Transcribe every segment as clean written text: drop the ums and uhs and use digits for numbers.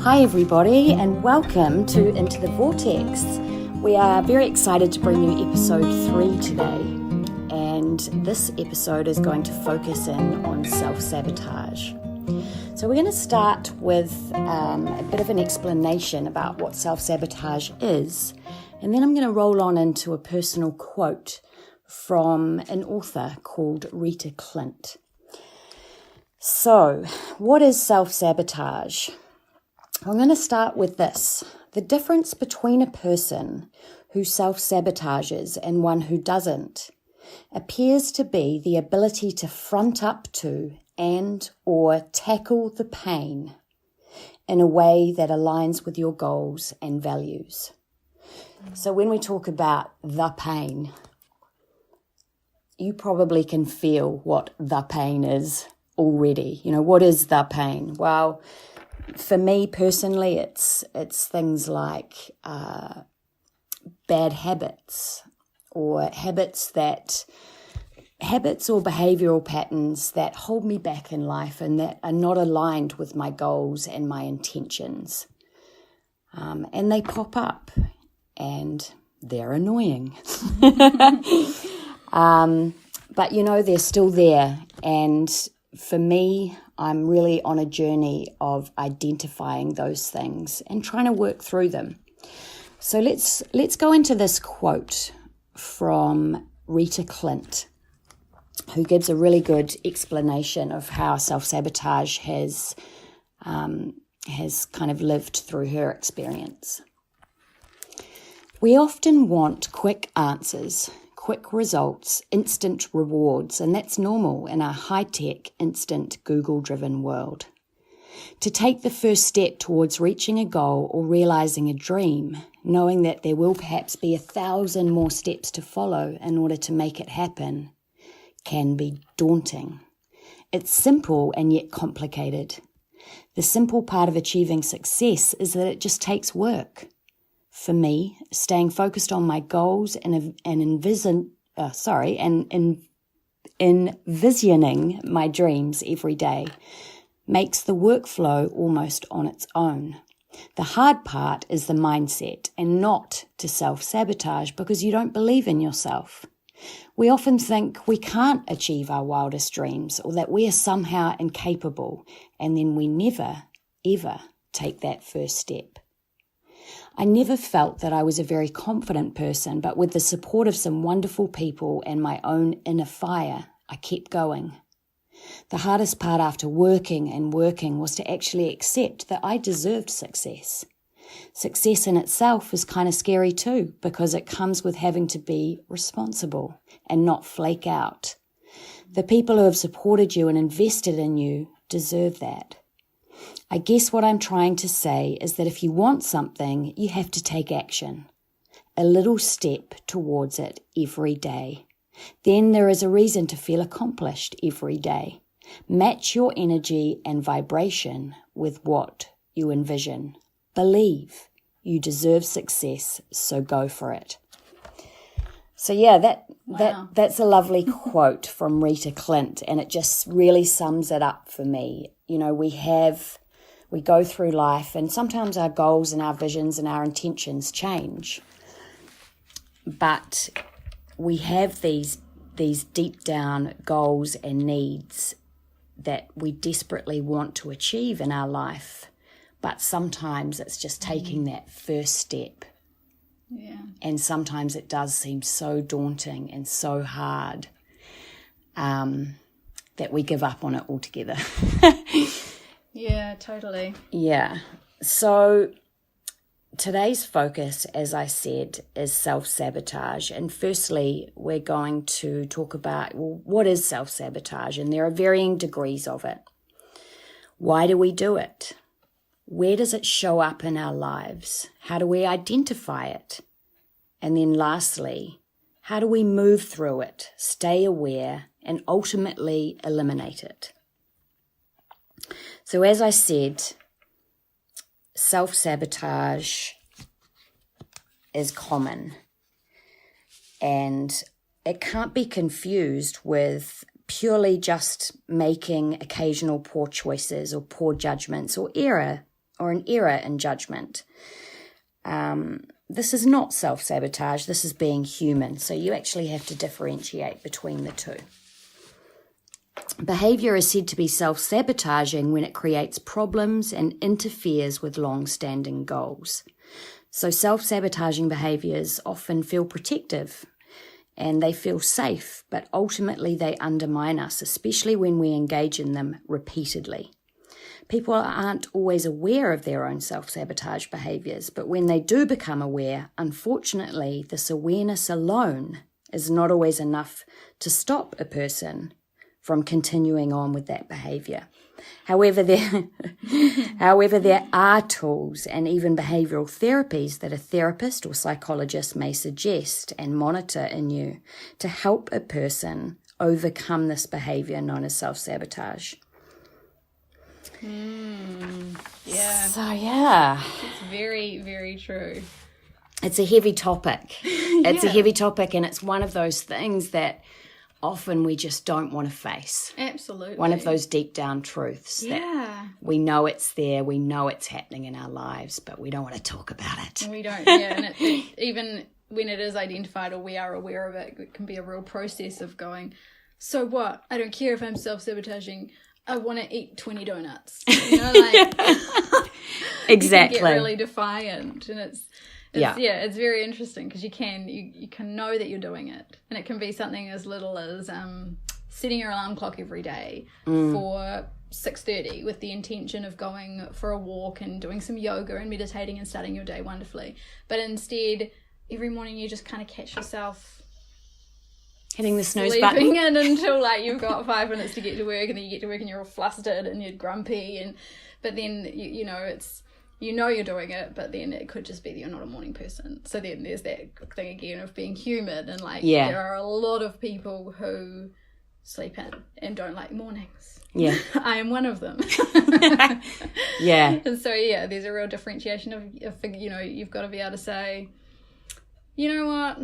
Hi everybody, and welcome to Into the Vortex. We are very excited to bring you episode 3 today, and this episode is going to focus in on self-sabotage. So we're going to start with a bit of an explanation about what self-sabotage is, and then I'm going to roll on into a personal quote from an author called Rita Clint. So, what is self-sabotage? I'm going to start with this. The difference between a person who self-sabotages and one who doesn't appears to be the ability to front up to and or tackle the pain in a way that aligns with your goals and values. So when we talk about the pain, you probably can feel what the pain is already. You know, what is the pain? Well, for me personally, it's things like bad habits or behavioral patterns that hold me back in life and that are not aligned with my goals and my intentions. And they pop up and they're annoying. But you know, they're still there. And for me, I'm really on a journey of identifying those things and trying to work through them. So let's go into this quote from Rita Clint, who gives a really good explanation of how self-sabotage has kind of lived through her experience. We often want quick answers, quick results, instant rewards, and that's normal in our high-tech, instant, Google-driven world. To take the first step towards reaching a goal or realizing a dream, knowing that there will perhaps be 1,000 more steps to follow in order to make it happen, can be daunting. It's simple and yet complicated. The simple part of achieving success is that it just takes work. For me, staying focused on my goals and envisioning my dreams every day makes the workflow almost on its own. The hard part is the mindset and not to self-sabotage because you don't believe in yourself. We often think we can't achieve our wildest dreams or that we are somehow incapable, and then we never, ever take that first step. I never felt that I was a very confident person, but with the support of some wonderful people and my own inner fire, I kept going. The hardest part after working was to actually accept that I deserved success. Success in itself is kind of scary too, because it comes with having to be responsible and not flake out. The people who have supported you and invested in you deserve that. I guess what I'm trying to say is that if you want something, you have to take action. A little step towards it every day. Then there is a reason to feel accomplished every day. Match your energy and vibration with what you envision. Believe you deserve success, so go for it. So yeah, that's a lovely quote from Rita Clint, and it just really sums it up for me. You know, we go through life and sometimes our goals and our visions and our intentions change. But we have these deep down goals and needs that we desperately want to achieve in our life. But sometimes it's just taking that first step. Yeah. And sometimes it does seem so daunting and so hard that we give up on it altogether. Yeah, totally. Yeah. So today's focus, as I said, is self-sabotage. And firstly, we're going to talk about, what is self-sabotage? And there are varying degrees of it. Why do we do it? Where does it show up in our lives? How do we identify it? And then lastly, how do we move through it, stay aware, and ultimately eliminate it? So as I said, self-sabotage is common, and it can't be confused with purely just making occasional poor choices or poor judgments or error or an error in judgment. This is not self-sabotage, this is being human. So you actually have to differentiate between the two. Behaviour is said to be self-sabotaging when it creates problems and interferes with long-standing goals. So self-sabotaging behaviours often feel protective and they feel safe, but ultimately they undermine us, especially when we engage in them repeatedly. People aren't always aware of their own self-sabotage behaviours, but when they do become aware, unfortunately, this awareness alone is not always enough to stop a person from continuing on with that behaviour. However, there are tools and even behavioural therapies that a therapist or psychologist may suggest and monitor in you to help a person overcome this behaviour known as self-sabotage. Yeah. So, yeah. It's very, very true. It's a heavy topic. It's a heavy topic, and it's one of those things that often we just don't want to face. Absolutely. One of those deep down truths that we know it's there, we know it's happening in our lives, but we don't want to talk about it. We don't, and even when it is identified or we are aware of it, it can be a real process of going, so what? I don't care if I'm self-sabotaging. I want to eat 20 donuts. You know, like exactly. You can get really defiant, and it's very interesting because you can know that you're doing it, and it can be something as little as setting your alarm clock every day for 6:30 with the intention of going for a walk and doing some yoga and meditating and starting your day wonderfully. But instead, every morning you just kind of catch yourself hitting the snooze button. Sleeping in until like you've got 5 minutes to get to work, and then you get to work and you're all flustered and you're grumpy, but then you know it's you're doing it, but then it could just be that you're not a morning person. So then there's that thing again of being human, and there are a lot of people who sleep in and don't like mornings. Yeah. I am one of them. Yeah. And so there's a real differentiation of you've got to be able to say, you know what,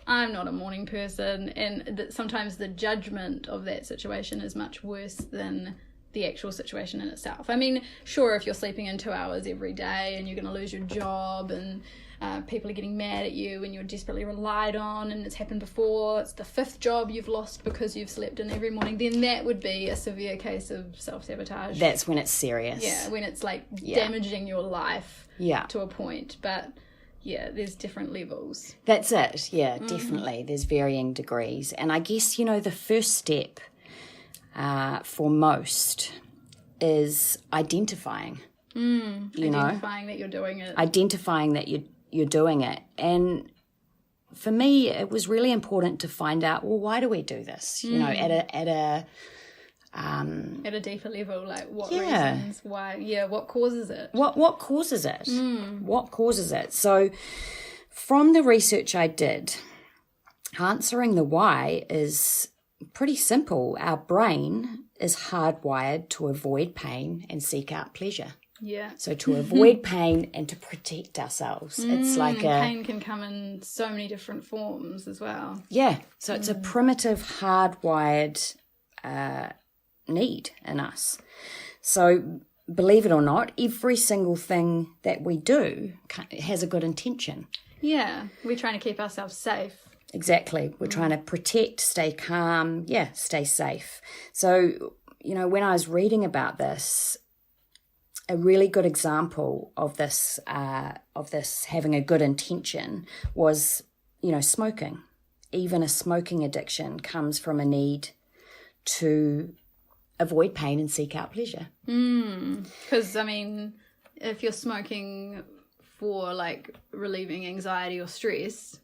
I'm not a morning person, and sometimes the judgment of that situation is much worse than the actual situation in itself. I mean, sure, if you're sleeping in 2 hours every day and you're going to lose your job and people are getting mad at you and you're desperately relied on and it's happened before, it's the 5th job you've lost because you've slept in every morning, then that would be a severe case of self-sabotage. That's when it's serious. Yeah, when it's damaging your life to a point. But there's different levels. That's it. Yeah, definitely. There's varying degrees. And I guess, the first step for most is identifying. Identifying that you're doing it. Identifying that you're doing it. And for me, it was really important to find out, well, why do we do this? At a deeper level, like what reasons, why, what causes it? What causes it? What causes it? So from the research I did, answering the why is pretty simple. Our brain is hardwired to avoid pain and seek out pleasure. Yeah. So to avoid pain and to protect ourselves. It's like pain can come in so many different forms as well. Yeah. So it's a primitive, hardwired need in us. So believe it or not, every single thing that we do has a good intention. Yeah, we're trying to keep ourselves safe. Exactly. We're trying to protect, stay calm, stay safe. So, when I was reading about this, a really good example of this having a good intention was, smoking. Even a smoking addiction comes from a need to avoid pain and seek out pleasure. Because, if you're smoking for, relieving anxiety or stress,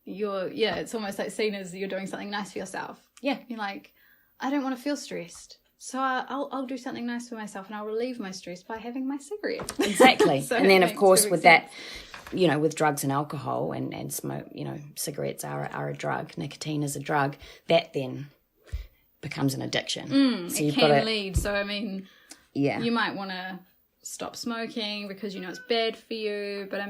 it's almost like seen as you're doing something nice for yourself. Yeah. You're like, I don't want to feel stressed, so I'll do something nice for myself and I'll relieve my stress by having my cigarette. Exactly. So and then, of course, with sense. That, with drugs and alcohol and smoke, cigarettes are a drug, nicotine is a drug, that then becomes an addiction. So it can lead. So, you might want to stop smoking because it's bad for you, but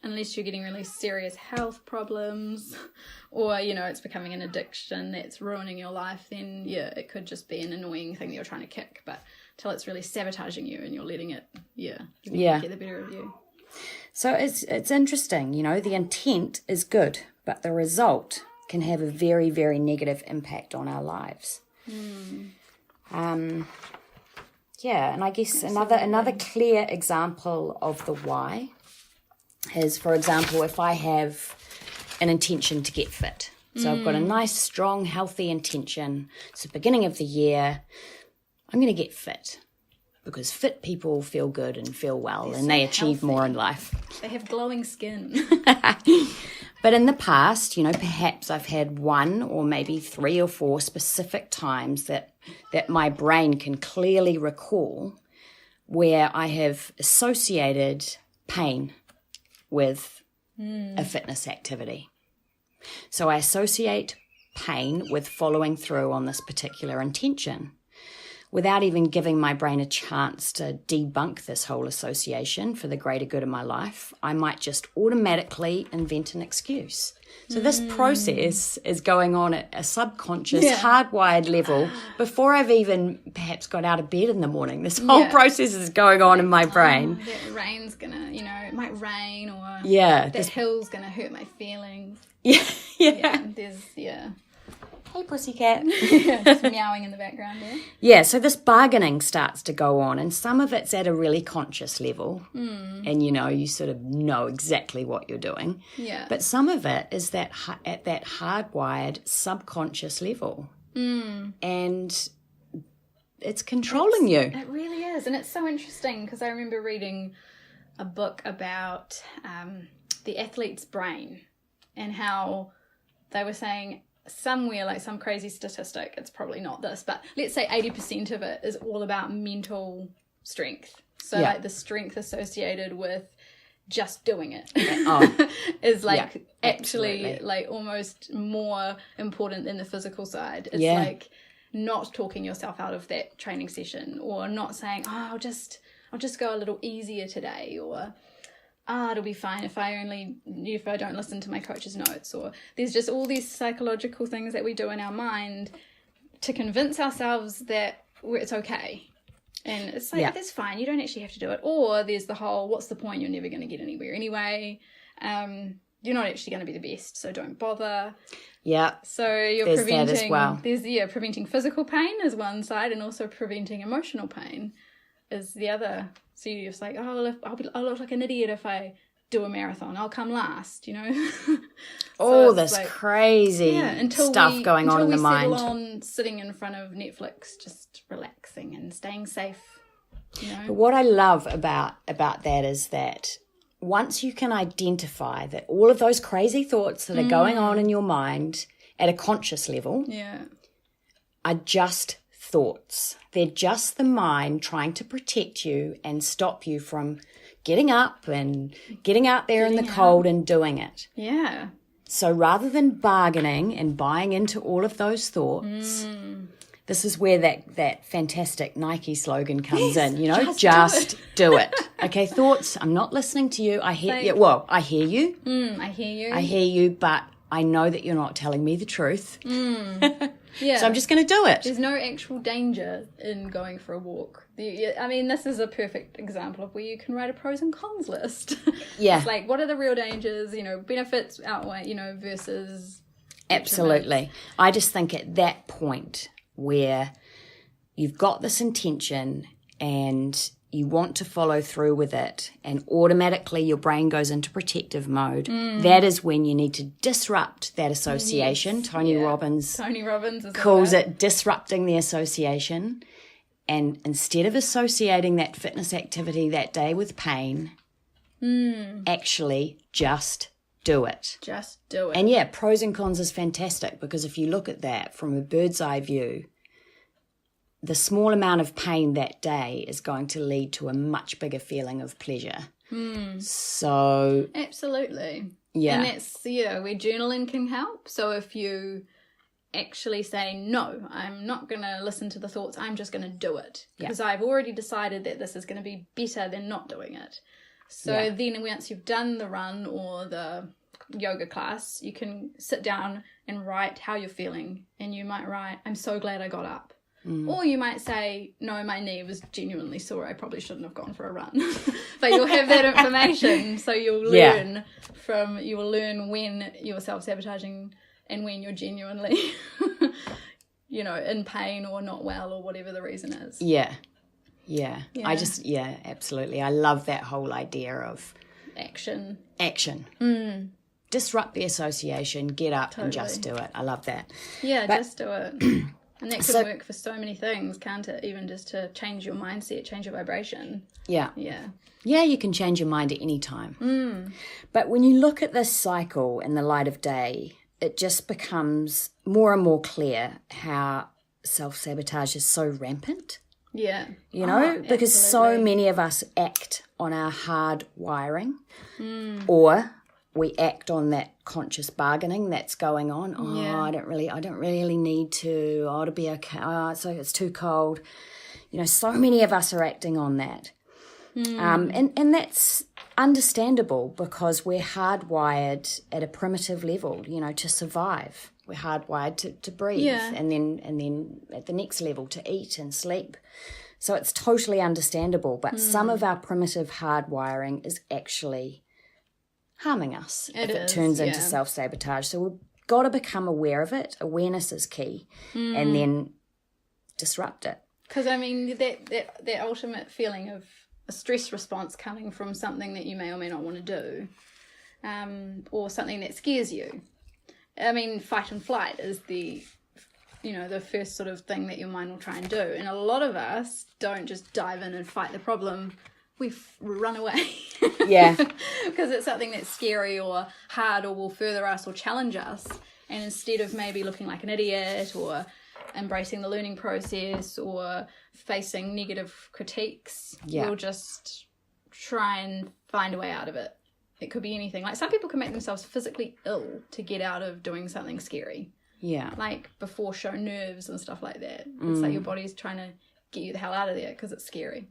unless you're getting really serious health problems or it's becoming an addiction that's ruining your life, then it could just be an annoying thing that you're trying to kick. But till it's really sabotaging you and you're letting it, get the better of you. So it's interesting, the intent is good, but the result can have a very, very negative impact on our lives. And I guess another clear example of the why is, for example, if I have an intention to get fit. So I've got a nice, strong, healthy intention. It's the beginning of the year. I'm going to get fit because fit people feel good and feel well, and they achieve more in life. They have glowing skin. But in the past, perhaps I've had 1 or maybe 3 or 4 specific times that my brain can clearly recall where I have associated pain with a fitness activity. So I associate pain with following through on this particular intention. Without even giving my brain a chance to debunk this whole association for the greater good of my life, I might just automatically invent an excuse. So this process is going on at a subconscious, hardwired level before I've even perhaps got out of bed in the morning. This whole process is going on in my brain. That rain's going to, it might rain, or that hill's going to hurt my feelings. Hey, pussycat. Just meowing in the background there. Yeah, so this bargaining starts to go on, and some of it's at a really conscious level, and you sort of know exactly what you're doing. Yeah. But some of it is at that hardwired subconscious level, and it's controlling you. It really is, and it's so interesting because I remember reading a book about the athlete's brain and how they were saying somewhere, like some crazy statistic, it's probably not this, but let's say 80% of it is all about mental strength. So like the strength associated with just doing it is like actually like almost more important than the physical side. It's like not talking yourself out of that training session, or not saying, I'll just go a little easier today, or it'll be fine if I don't listen to my coach's notes. Or there's just all these psychological things that we do in our mind to convince ourselves that it's okay. And it's like, that's fine, you don't actually have to do it. Or there's the whole, what's the point, you're never going to get anywhere anyway. You're not actually going to be the best, so don't bother. Yeah. So there's preventing that as well. There's preventing physical pain is one side, and also preventing emotional pain is the other. So you're just like, I'll look like an idiot if I do a marathon. I'll come last, All this like, crazy stuff going on in the mind. Until we settle on sitting in front of Netflix, just relaxing and staying safe. But what I love about that is that once you can identify that all of those crazy thoughts that are going on in your mind at a conscious level are just thoughts. They're just the mind trying to protect you and stop you from getting up and getting out there in the cold and doing it. Yeah. So rather than bargaining and buying into all of those thoughts, this is where that fantastic Nike slogan comes in, just do it. Okay, thoughts, I'm not listening to you. I hear you. Well, I hear you. I hear you. I hear you, but I know that you're not telling me the truth. Yeah. So I'm just going to do it. There's no actual danger in going for a walk. I mean, this is a perfect example of where you can write a pros and cons list. Yeah. It's like, what are the real dangers, benefits outweigh, versus... Absolutely. I just think at that point where you've got this intention and you want to follow through with it, and automatically your brain goes into protective mode, that is when you need to disrupt that association. Yes. Tony Robbins calls it disrupting the association. And instead of associating that fitness activity that day with pain, actually just do it. Just do it. And pros and cons is fantastic, because if you look at that from a bird's eye view, the small amount of pain that day is going to lead to a much bigger feeling of pleasure. So... Absolutely. Yeah. And that's, where journaling can help. So if you actually say, no, I'm not going to listen to the thoughts, I'm just going to do it. Because I've already decided that this is going to be better than not doing it. So then once you've done the run or the yoga class, you can sit down and write how you're feeling. And you might write, I'm so glad I got up. Or you might say, no, my knee was genuinely sore. I probably shouldn't have gone for a run. But you'll have that information. So you'll learn when you're self-sabotaging and when you're genuinely, in pain or not well or whatever the reason is. Yeah. Absolutely. I love that whole idea of action. Disrupt the association, get up and just do it. I love that. Yeah, just do it. And that can work for so many things, can't it? Even just to change your mindset, change your vibration. Yeah, you can change your mind at any time. But when you look at this cycle in the light of day, it just becomes more and more clear how self-sabotage is so rampant. Yeah. Because so many of us act on our hard wiring or we act on that conscious bargaining that's going on. I don't really need to. Oh, it'll be okay. Oh, so it's too cold. So many of us are acting on that. And that's understandable because we're hardwired at a primitive level, to survive. We're hardwired to breathe and then at the next level to eat and sleep. So it's totally understandable. But some of our primitive hardwiring is actually harming us if it turns into self-sabotage. So we've got to become aware of it. Awareness is key. And then disrupt it. Because, that ultimate feeling of a stress response coming from something that you may or may not want to do or something that scares you. Fight and flight is the first sort of thing that your mind will try and do. And a lot of us don't just dive in and fight the problem. We run away. Yeah. Because it's something that's scary or hard or will further us or challenge us. And instead of maybe looking like an idiot or embracing the learning process or facing negative critiques, we'll just try and find a way out of it. It could be anything. Like some people can make themselves physically ill to get out of doing something scary. Yeah. Like before show nerves and stuff like that. It's like your body's trying to get you the hell out of there because it's scary.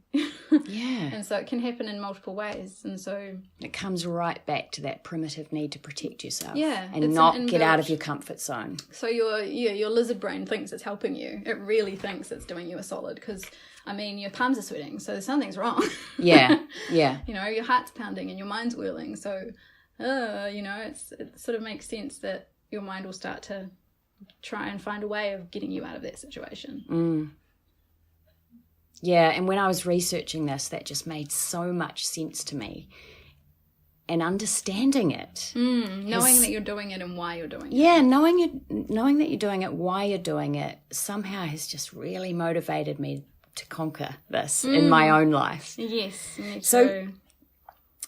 Yeah. And so it can happen in multiple ways. And so it comes right back to that primitive need to protect yourself. Yeah. And not get out of your comfort zone. So your lizard brain thinks it's helping you. It really thinks it's doing you a solid because, your palms are sweating, so something's wrong. Yeah. Yeah. Your heart's pounding and your mind's whirling. So, it sort of makes sense that your mind will start to try and find a way of getting you out of that situation. Yeah, and when I was researching this, that just made so much sense to me. And understanding it. Knowing that you're doing it and why you're doing it. Yeah, knowing that you're doing it, why you're doing it, somehow has just really motivated me to conquer this in my own life. Yes, me too. So,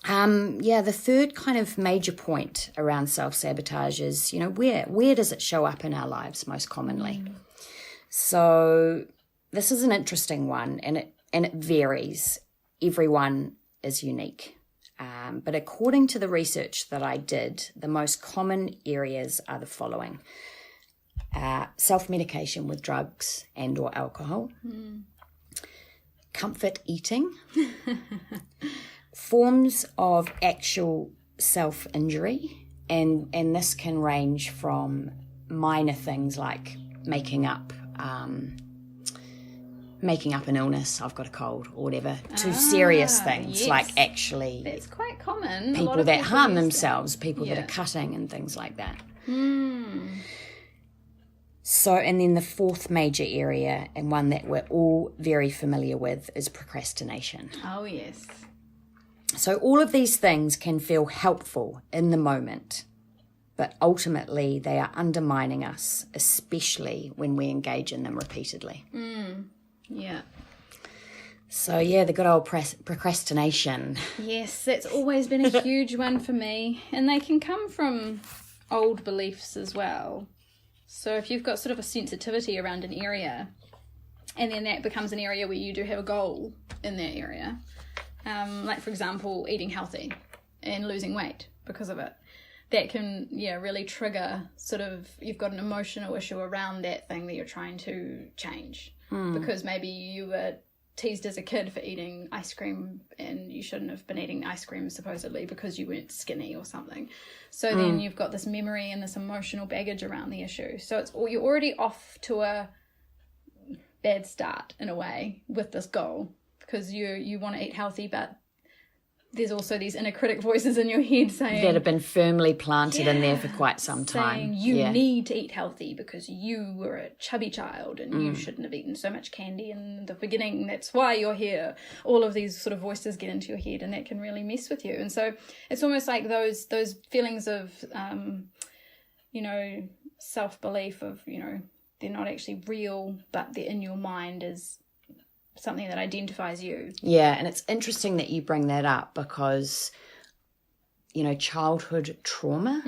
the third kind of major point around self-sabotage is, where does it show up in our lives most commonly? So this is an interesting one, and it varies. Everyone is unique. But according to the research that I did, the most common areas are the following. Self-medication with drugs and or alcohol. Comfort eating. Forms of actual self-injury. And this can range from minor things like making up an illness, I've got a cold or whatever, to serious things like actually that's quite common. People that harm themselves, people that are cutting and things like that. So, and then the fourth major area, and one that we're all very familiar with, is procrastination. Oh, yes. So all of these things can feel helpful in the moment, but ultimately they are undermining us, especially when we engage in them repeatedly. Yeah. So, the good old procrastination. Yes, that's always been a huge one for me. And they can come from old beliefs as well. So if you've got sort of a sensitivity around an area, and then that becomes an area where you do have a goal in that area, like, for example, eating healthy and losing weight because of it, that can, really trigger sort of, you've got an emotional issue around that thing that you're trying to change. Because maybe you were teased as a kid for eating ice cream and you shouldn't have been eating ice cream supposedly because you weren't skinny or something. So then you've got this memory and this emotional baggage around the issue. So you're already off to a bad start in a way with this goal, because you want to eat healthy, but there's also these inner critic voices in your head saying that have been firmly planted in there for quite some time. Saying you need to eat healthy because you were a chubby child and you shouldn't have eaten so much candy in the beginning. That's why you're here. All of these sort of voices get into your head, and that can really mess with you. And so it's almost like those feelings of, self-belief of, they're not actually real, but they're in your mind is something that identifies you. Yeah, and it's interesting that you bring that up because, childhood trauma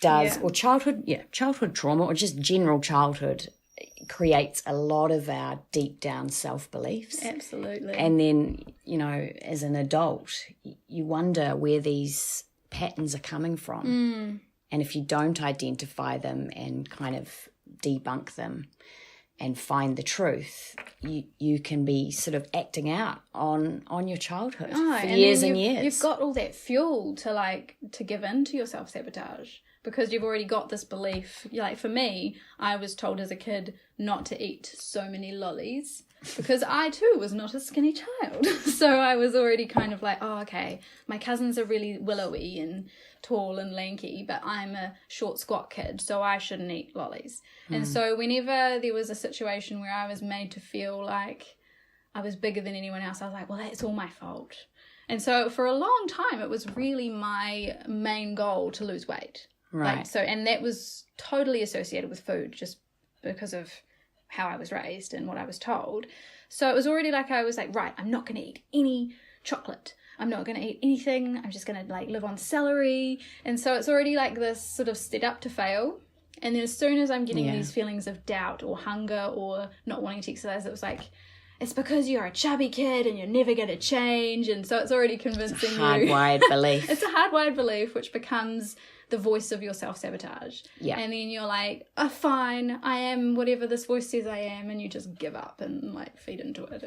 or childhood trauma or just general childhood creates a lot of our deep down self-beliefs. Absolutely. And then, as an adult, you wonder where these patterns are coming from. And if you don't identify them and kind of debunk them and find the truth, you can be sort of acting out on your childhood for years and years. You've got all that fuel to give in to your self-sabotage because you've already got this belief. Like for me, I was told as a kid not to eat so many lollies because I too was not a skinny child. So I was already kind of like, oh, okay, my cousins are really willowy and tall and lanky, but I'm a short, squat kid, so I shouldn't eat lollies. And so whenever there was a situation where I was made to feel like I was bigger than anyone else, I was like, well, that's all my fault. And so for a long time, it was really my main goal to lose weight. Right. And that was totally associated with food just because of how I was raised and what I was told. So it was already like I was like, right, I'm not going to eat any chocolate. I'm not going to eat anything. I'm just going to live on celery. And so it's already like this sort of set up to fail. And then as soon as I'm getting these feelings of doubt or hunger or not wanting to exercise, it was like, it's because you're a chubby kid and you're never going to change. And so it's already convincing you. It's a hardwired belief. It's a hardwired belief, which becomes the voice of your self-sabotage. Yeah. And then you're like, oh, fine, I am whatever this voice says I am. And you just give up and feed into it.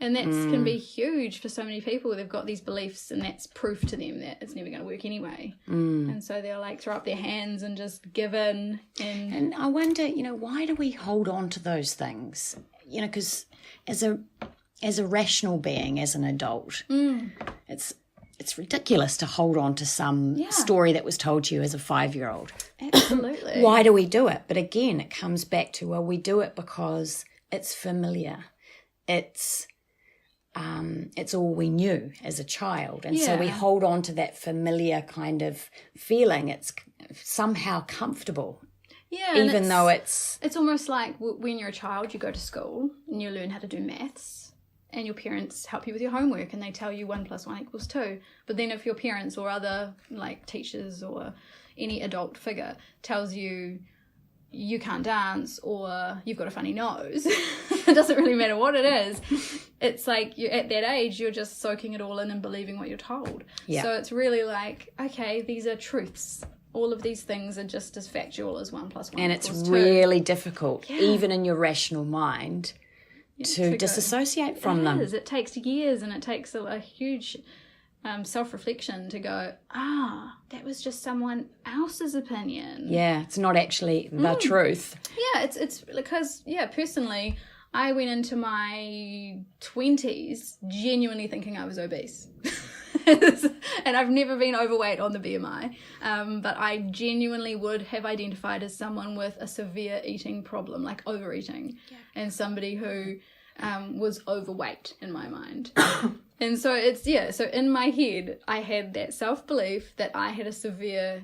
And that can be huge for so many people. They've got these beliefs and that's proof to them that it's never going to work anyway. And so they'll throw up their hands and just give in. And I wonder, why do we hold on to those things? Because as a rational being, as an adult, it's ridiculous to hold on to some story that was told to you as a 5-year-old. Absolutely. Why do we do it? But again, it comes back to, well, we do it because it's familiar. It's all we knew as a child. And so we hold on to that familiar kind of feeling. It's somehow comfortable. Yeah. Even though it's almost like when you're a child, you go to school and you learn how to do maths and your parents help you with your homework and they tell you 1 + 1 = 2. But then if your parents or other teachers or any adult figure tells you you can't dance or you've got a funny nose, it doesn't really matter what it is. It's like you're at that age, you're just soaking it all in and believing what you're told. Yeah. So it's really like, okay, these are truths. All of these things are just as factual as 1 + 1 and it's 2. really difficult, even in your rational mind, to disassociate from them. It takes years and it takes a huge self-reflection to go, that was just someone else's opinion. Yeah, it's not actually the truth. Yeah, it's because, personally, I went into my 20s genuinely thinking I was obese. And I've never been overweight on the BMI, but I genuinely would have identified as someone with a severe eating problem, like overeating, and somebody who was overweight in my mind. And so so in my head, I had that self-belief that I had a severe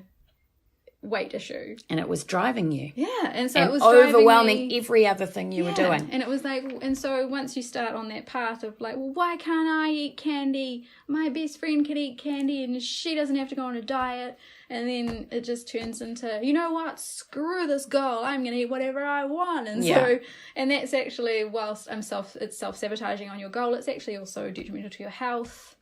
weight issue. And it was driving you. Yeah, and so and it was overwhelming every other thing you were doing. And it was like, and so once you start on that path of like, well, why can't I eat candy? My best friend can eat candy and she doesn't have to go on a diet. And then it just turns into, you know what, screw this goal, I'm going to eat whatever I want. And so, and that's actually, whilst it's self-sabotaging on your goal, it's actually also detrimental to your health.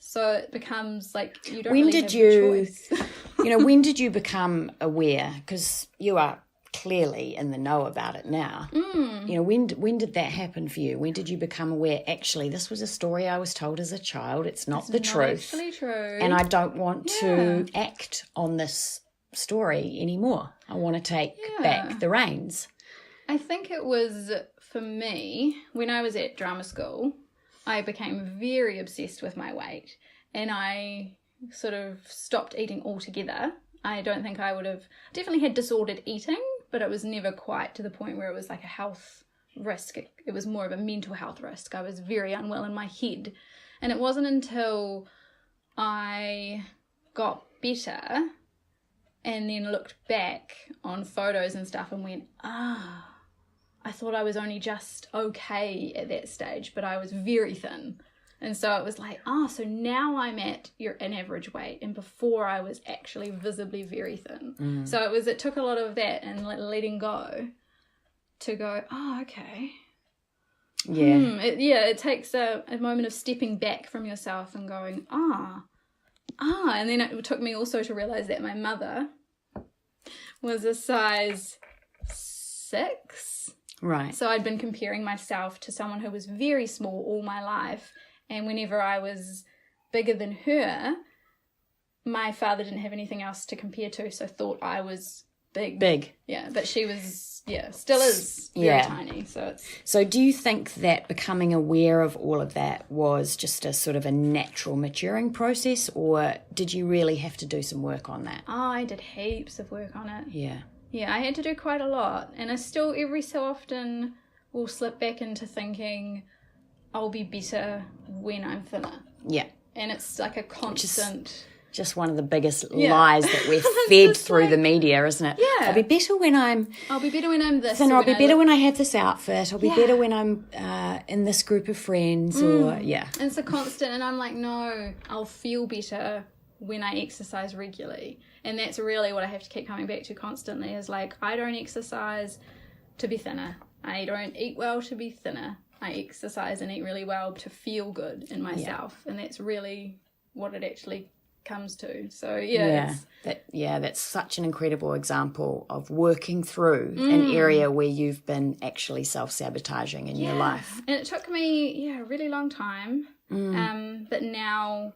So it becomes like you don't really have a choice. When did you become aware? Because you are clearly in the know about it now. When did that happen for you? When did you become aware, actually, this was a story I was told as a child. It's not the truth. Actually true. And I don't want to act on this story anymore. I want to take back the reins. I think it was, for me, when I was at drama school, I became very obsessed with my weight, and I sort of stopped eating altogether. I don't think I would have, definitely had disordered eating, but it was never quite to the point where it was like a health risk. It was more of a mental health risk. I was very unwell in my head. And it wasn't until I got better and then looked back on photos and stuff and went, I thought I was only just okay at that stage, but I was very thin. And so it was like, so now I'm at an average weight, and before I was actually visibly very thin. So it took a lot of that and letting go to go, okay. Yeah. It takes a moment of stepping back from yourself and going, and then it took me also to realize that my mother was a size 6. Right. So I'd been comparing myself to someone who was very small all my life. And whenever I was bigger than her, my father didn't have anything else to compare to, so thought I was big. Yeah, but she was, still is very tiny. So do you think that becoming aware of all of that was just a sort of a natural maturing process, or did you really have to do some work on that? I did heaps of work on it. Yeah. Yeah, I had to do quite a lot. And I still, every so often, will slip back into thinking, I'll be better when I'm thinner. Yeah. And it's like a constant... Just one of the biggest lies that we're fed through the media, isn't it? Yeah. I'll be better when I'm this. thinner. I'll be better when I have this outfit. I'll be better when I'm in this group of friends. And it's a constant, and I'm like, no, I'll feel better when I exercise regularly. And that's really what I have to keep coming back to constantly, is like, I don't exercise to be thinner. I don't eat well to be thinner. I exercise and eat really well to feel good in myself. And that's really what it actually comes to. So that's such an incredible example of working through an area where you've been actually self-sabotaging in your life. And it took me a really long time, but now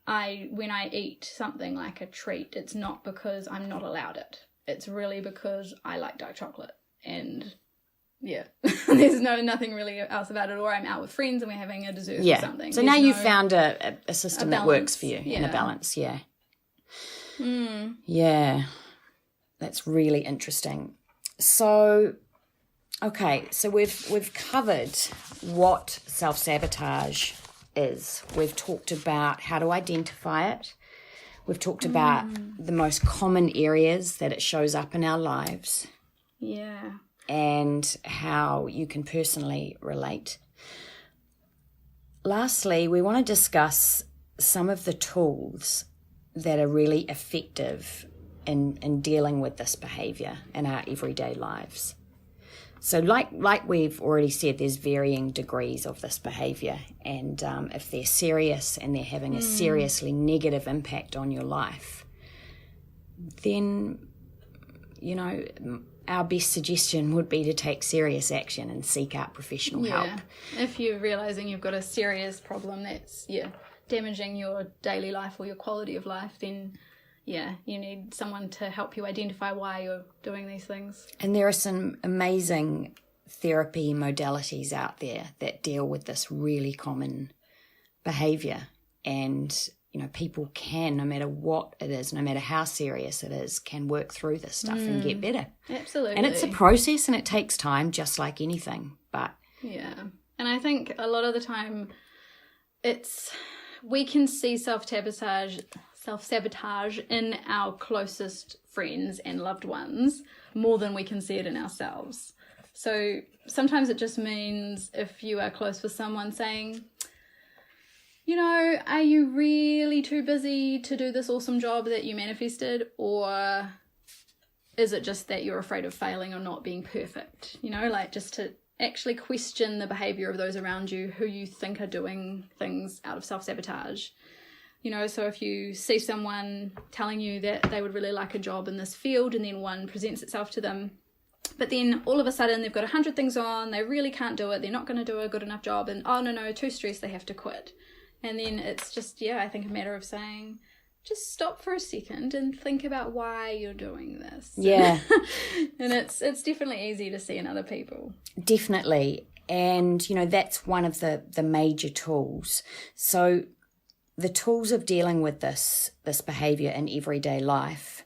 when I eat something like a treat, it's not because I'm not allowed it. It's really because I like dark chocolate, and there's nothing really else about it, or I'm out with friends and we're having a dessert or something. So now you've found a system that works for you, and a balance, That's really interesting. So, okay, so we've covered what self-sabotage is. We've talked about how to identify it. We've talked about the most common areas that it shows up in our lives. Yeah. And how you can personally relate. Lastly, we want to discuss some of the tools that are really effective in dealing with this behaviour in our everyday lives. So like we've already said, there's varying degrees of this behaviour, and if they're serious and they're having a seriously negative impact on your life, then, our best suggestion would be to take serious action and seek out professional help. If you're realising you've got a serious problem that's, damaging your daily life or your quality of life, then, you need someone to help you identify why you're doing these things. And there are some amazing therapy modalities out there that deal with this really common behaviour. And people can, no matter what it is, no matter how serious it is, can work through this stuff and get better. Absolutely. And it's a process and it takes time, just like anything. But and I think a lot of the time we can see self-sabotage in our closest friends and loved ones more than we can see it in ourselves. So sometimes it just means, if you are close with someone, saying, are you really too busy to do this awesome job that you manifested? Or is it just that you're afraid of failing or not being perfect? Just to actually question the behaviour of those around you who you think are doing things out of self-sabotage. So if you see someone telling you that they would really like a job in this field, and then one presents itself to them, but then all of a sudden they've got 100 things on, they really can't do it, they're not going to do a good enough job, and too stressed, they have to quit. And then it's just, I think a matter of saying, just stop for a second and think about why you're doing this. Yeah. And it's definitely easy to see in other people. Definitely. And, you know, that's one of the major tools. So the tools of dealing with this behavior in everyday life,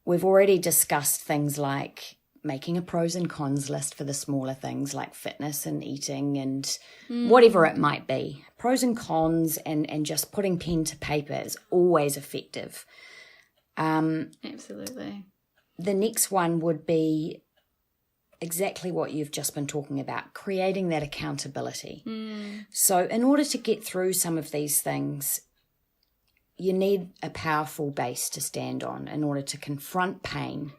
we've already discussed things like making a pros and cons list for the smaller things like fitness and eating and whatever it might be. Pros and cons and just putting pen to paper is always effective. Absolutely. The next one would be exactly what you've just been talking about, creating that accountability. So in order to get through some of these things, you need a powerful base to stand on in order to confront pain.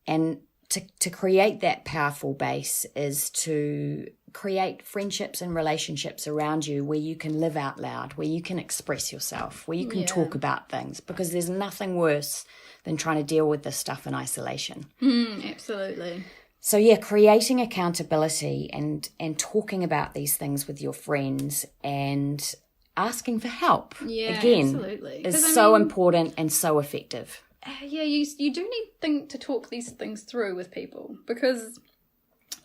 And to create that powerful base is to create friendships and relationships around you where you can live out loud, where you can express yourself, where you can talk about things, because there's nothing worse than trying to deal with this stuff in isolation. Absolutely. So yeah, creating accountability and talking about these things with your friends and asking for help, again, absolutely. is so important and so effective. Yeah, you do need to talk these things through with people, because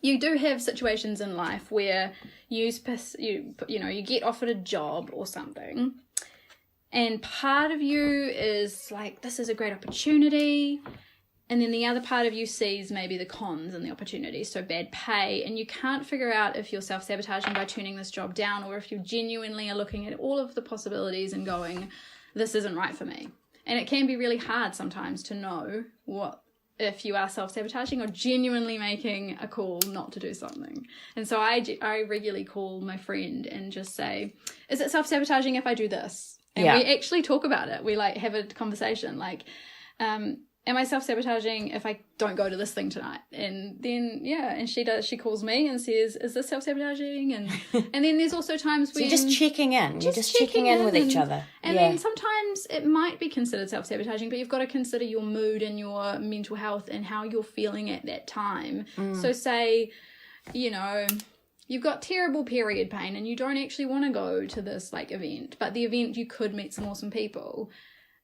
you do have situations in life where you get offered a job or something, and part of you is like, this is a great opportunity, and then the other part of you sees maybe the cons and the opportunities, so bad pay, and you can't figure out if you're self-sabotaging by turning this job down, or if you genuinely are looking at all of the possibilities and going, this isn't right for me. And it can be really hard sometimes to know if you are self-sabotaging or genuinely making a call not to do something. And so I regularly call my friend and just say, is it self-sabotaging if I do this? And we actually talk about it. We like have a conversation like, am I self-sabotaging if I don't go to this thing tonight? And then, and she calls me and says, is this self-sabotaging? And then there's also times when... So you're just checking in. You're just checking in with each other. And then sometimes it might be considered self-sabotaging, but you've got to consider your mood and your mental health and how you're feeling at that time. So say, you've got terrible period pain and you don't actually want to go to this like event, but the event you could meet some awesome people.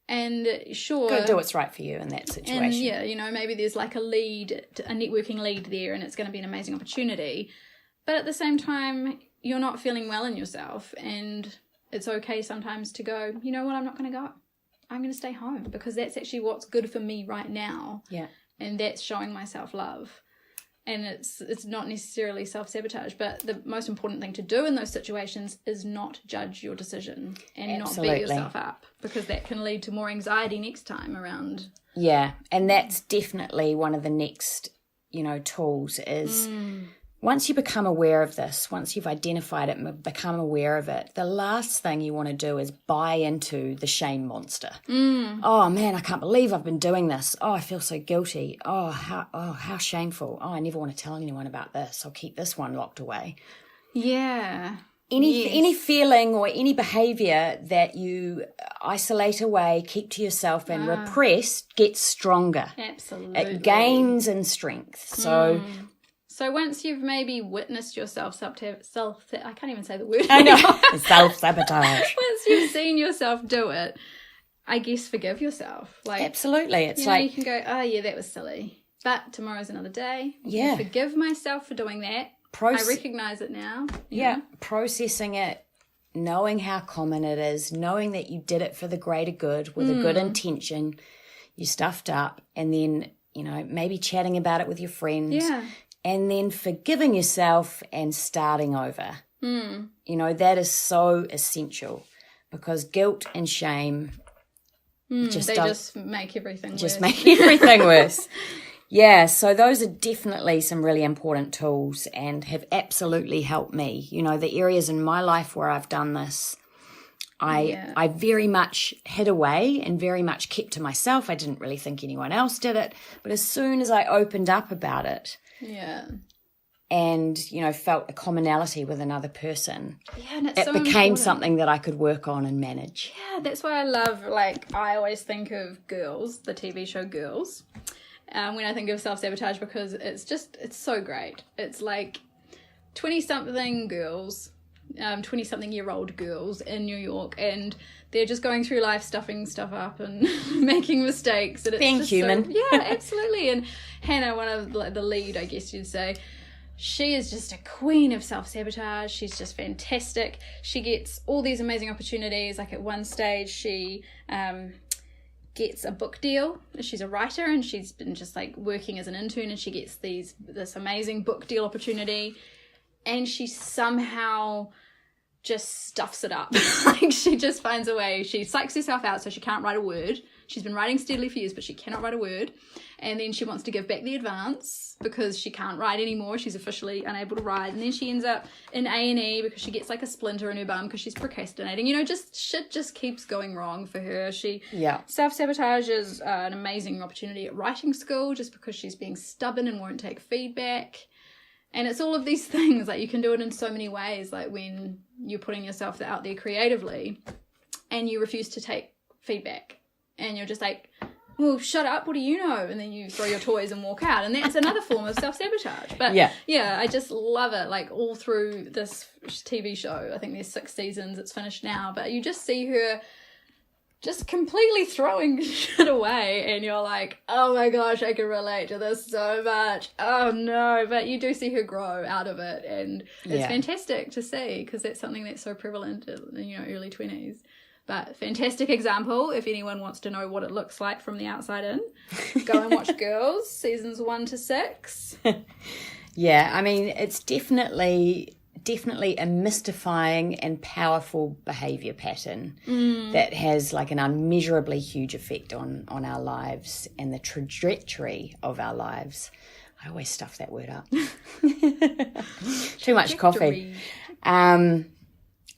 And sure, go do what's right for you in that situation. And maybe there's like a networking lead there, and it's going to be an amazing opportunity. But at the same time, you're not feeling well in yourself, and it's okay sometimes to go, you know what, I'm not going to go. I'm going to stay home because that's actually what's good for me right now. Yeah. And that's showing myself love. And it's not necessarily self-sabotage, but the most important thing to do in those situations is not judge your decision and not beat yourself up, because that can lead to more anxiety next time around. Yeah, and that's definitely one of the next, tools is once you become aware of this, once you've identified it and become aware of it, the last thing you want to do is buy into the shame monster. Oh man, I can't believe I've been doing this. Oh, I feel so guilty. Oh, how shameful. Oh, I never want to tell anyone about this. I'll keep this one locked away. Yeah. Any feeling or any behavior that you isolate away, keep to yourself and repress gets stronger. Absolutely. It gains in strength. So once you've maybe witnessed yourself I can't even say the word. I know. Self-sabotage. Once you've seen yourself do it, I guess forgive yourself. Like, absolutely. It's you can go, oh yeah, that was silly. But tomorrow's another day. Yeah. I forgive myself for doing that. I recognize it now. Yeah. Processing it, knowing how common it is, knowing that you did it for the greater good with a good intention, you stuffed up, and then, maybe chatting about it with your friends. Yeah. And then forgiving yourself and starting over. That is so essential, because guilt and shame just make everything worse. Just make everything worse. Yeah, so those are definitely some really important tools and have absolutely helped me. The areas in my life where I've done this, I very much hid away and very much kept to myself. I didn't really think anyone else did it. But as soon as I opened up about it, and, felt a commonality with another person, and it became something that I could work on and manage. Yeah, that's why I love, I always think of Girls, the TV show Girls, when I think of self-sabotage, because it's so great. It's like 20-something girls 20-something-year-old girls in New York, and they're just going through life stuffing stuff up and making mistakes. And it's Being just human. Yeah, absolutely. And Hannah, one of the lead, I guess you'd say, she is just a queen of self-sabotage. She's just fantastic. She gets all these amazing opportunities. Like at one stage, she gets a book deal. She's a writer, and she's been just like working as an intern, and she gets this amazing book deal opportunity, and she somehow just stuffs it up. Like she just finds a way. She psychs herself out so she can't write a word. She's been writing steadily for years, but she cannot write a word. And then she wants to give back the advance because she can't write anymore. She's officially unable to write. And then she ends up in A&E because she gets like a splinter in her bum because she's procrastinating. You know, just shit just keeps going wrong for her. Self-sabotage is an amazing opportunity at writing school just because she's being stubborn and won't take feedback. And it's all of these things. Like you can do it in so many ways. Like when you're putting yourself out there creatively and you refuse to take feedback and you're just like, well, shut up, what do you know? And then you throw your toys and walk out. And that's another form of self-sabotage. But yeah, I just love it. Like all through this TV show, I think there's 6 seasons, it's finished now. But you just see her just completely throwing shit away. And you're like, oh my gosh, I can relate to this so much. Oh no. But you do see her grow out of it. And it's fantastic to see because that's something that's so prevalent in, you know, early 20s. But fantastic example, if anyone wants to know what it looks like from the outside in, go and watch Girls, seasons 1 to 6. Yeah, I mean, it's definitely a mystifying and powerful behaviour pattern that has like an unmeasurably huge effect on our lives and the trajectory of our lives. I always stuff that word up. Too much coffee.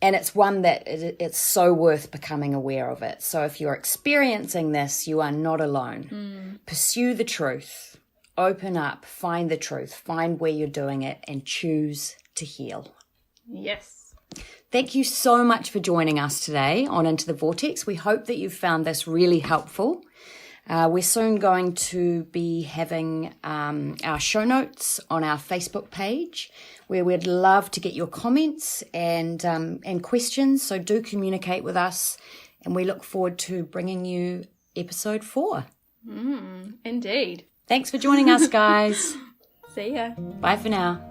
And it's one that it's so worth becoming aware of it. So if you're experiencing this, you are not alone. Pursue the truth. Open up. Find the truth. Find where you're doing it and choose to heal. Yes. Thank you so much for joining us today on Into the Vortex. We hope that you've found this really helpful. We're soon going to be having our show notes on our Facebook page where we'd love to get your comments and questions. So do communicate with us, and we look forward to bringing you episode 4. Indeed. Thanks for joining us, guys. See ya. Bye for now.